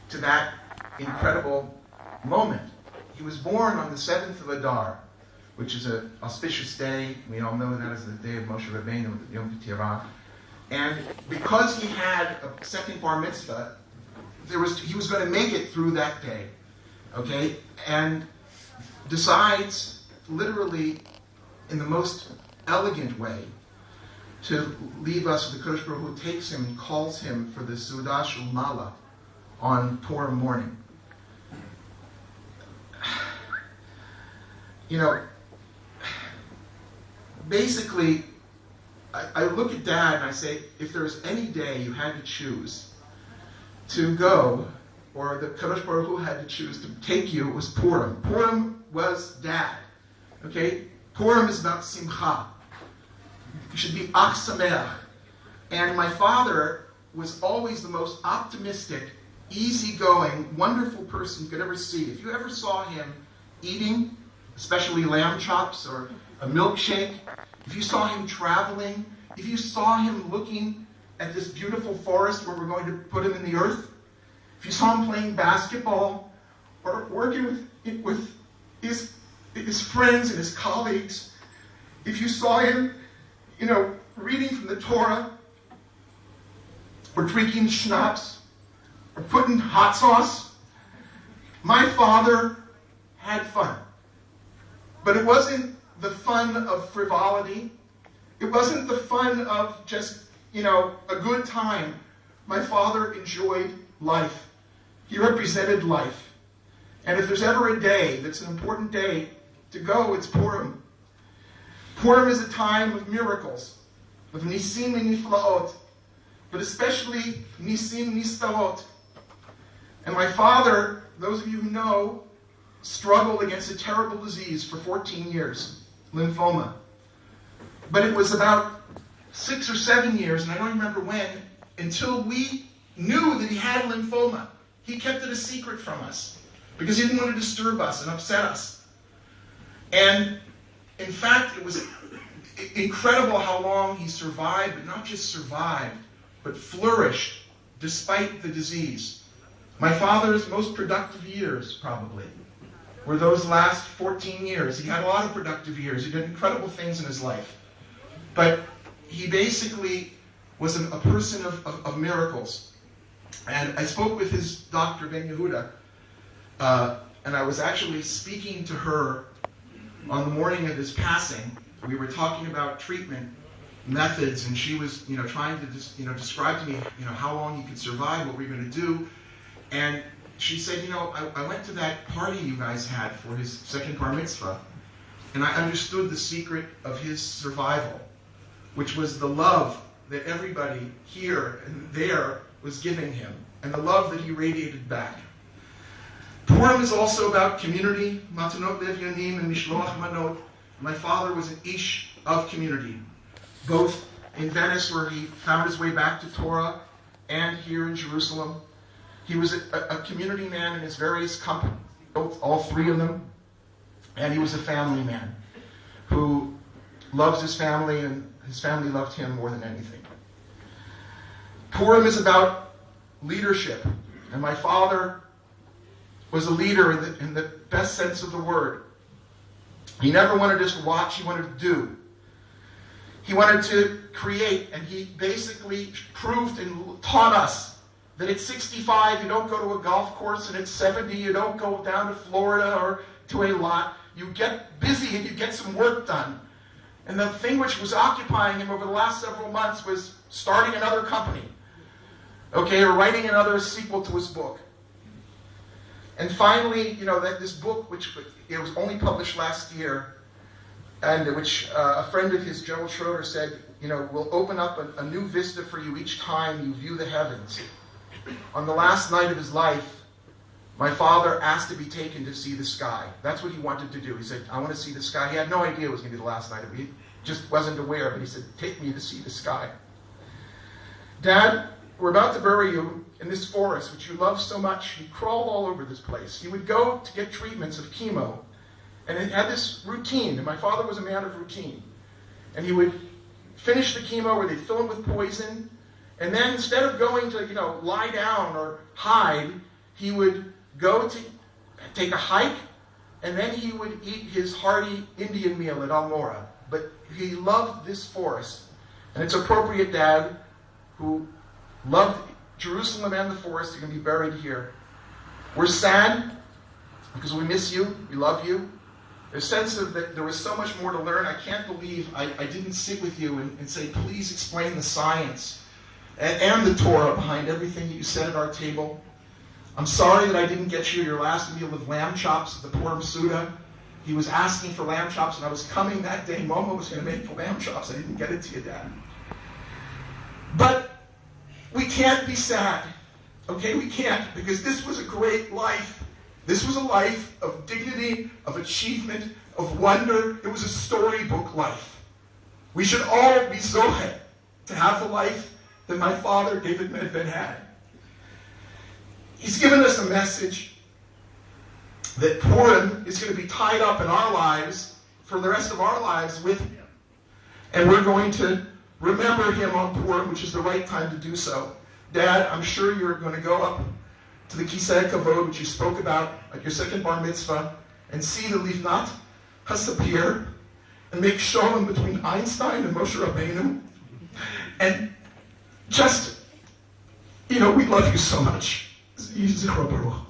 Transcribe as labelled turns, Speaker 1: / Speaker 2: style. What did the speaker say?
Speaker 1: to that incredible moment. He was born on the 7th of Adar, which is an auspicious day. We all know that as the day of Moshe Rabbeinu, Yom Kippur. And because he had a second bar mitzvah, he was going to make it through that day. Okay? And decides, literally, in the most elegant way, to leave us. The Kodesh Baruch Hu takes him and calls him for the Seudah Shel Mala on Purim morning. Basically, I look at Dad and I say, if there was any day you had to choose to go, or the Kodesh Baruch Hu had to choose to take you, it was Purim. Purim was Dad. Okay? Purim is about Simcha. You should be Ach Sameach. And my father was always the most optimistic, easygoing, wonderful person you could ever see. If you ever saw him eating, especially lamb chops or a milkshake, if you saw him traveling, if you saw him looking at this beautiful forest where we're going to put him in the earth, if you saw him playing basketball or working with his friends and his colleagues, if you saw him, reading from the Torah, or drinking schnapps, or putting hot sauce, my father had fun. But it wasn't the fun of frivolity. It wasn't the fun of just, a good time. My father enjoyed life. He represented life. And if there's ever a day that's an important day to go, it's Purim. Purim is a time of miracles, of nisim and niflaot, but especially nisim nistaot. And my father, those of you who know, struggled against a terrible disease for 14 years, lymphoma. But it was about 6 or 7 years, and I don't remember when, until we knew that he had lymphoma. He kept it a secret from us because he didn't want to disturb us and upset us. And in fact, it was incredible how long he survived, but not just survived, but flourished despite the disease. My father's most productive years, probably, were those last 14 years. He had a lot of productive years. He did incredible things in his life. But he basically was a person of miracles. And I spoke with his doctor, Ben Yehuda, and I was actually speaking to her on the morning of his passing. We were talking about treatment methods, and she was, trying to describe to me, how long he could survive, what we were going to do. And she said, I went to that party you guys had for his second bar mitzvah, and I understood the secret of his survival, which was the love that everybody here and there was giving him, and the love that he radiated back. Purim is also about community, matanot levyonim and mishloach manot. My father was an ish of community, both in Venice, where he found his way back to Torah, and here in Jerusalem. He was a community man in his various companies, all three of them, and he was a family man who loves his family, and his family loved him more than anything. Purim is about leadership, and my father was a leader in the best sense of the word. He never wanted to just watch, he wanted to do. He wanted to create, and he basically proved and taught us that at 65 you don't go to a golf course, and at 70 you don't go down to Florida or to a lot. You get busy and you get some work done. And the thing which was occupying him over the last several months was starting another company, or writing another sequel to his book. And finally, that this book, which it was only published last year, and which a friend of his, Gerald Schroeder, said, will open up a new vista for you each time you view the heavens. On the last night of his life, my father asked to be taken to see the sky. That's what he wanted to do. He said, I want to see the sky. He had no idea it was going to be the last night of it. He just wasn't aware, but he said, take me to see the sky. Dad, we're about to bury you in this forest, which you love so much. He crawled all over this place. He would go to get treatments of chemo, and it had this routine, and my father was a man of routine. And he would finish the chemo where they'd fill him with poison, and then instead of going to, lie down or hide, he would go to take a hike, and then he would eat his hearty Indian meal at Almora. But he loved this forest. And it's appropriate, Dad, who loved Jerusalem and the forest, you're going to be buried here. We're sad because we miss you. We love you. There's a sense of that there was so much more to learn. I can't believe I didn't sit with you and say, please explain the science and the Torah behind everything that you said at our table. I'm sorry that I didn't get you your last meal of lamb chops at the Purim Suda. He was asking for lamb chops, and I was coming that day. Momo was going to make the lamb chops. I didn't get it to you, Dad. But we can't be sad. Okay, we can't, because this was a great life. This was a life of dignity, of achievement, of wonder. It was a storybook life. We should all be zoche to have the life that my father, David Medved, had. He's given us a message that Purim is going to be tied up in our lives for the rest of our lives with him. And we're going to remember him on Purim, which is the right time to do so. Dad, I'm sure you're going to go up to the Kisei Kavod, which you spoke about at your second bar mitzvah, and see the Livnat Hasapir, and make shalom between Einstein and Moshe Rabbeinu. And just, we love you so much. Yitzchak Baruch.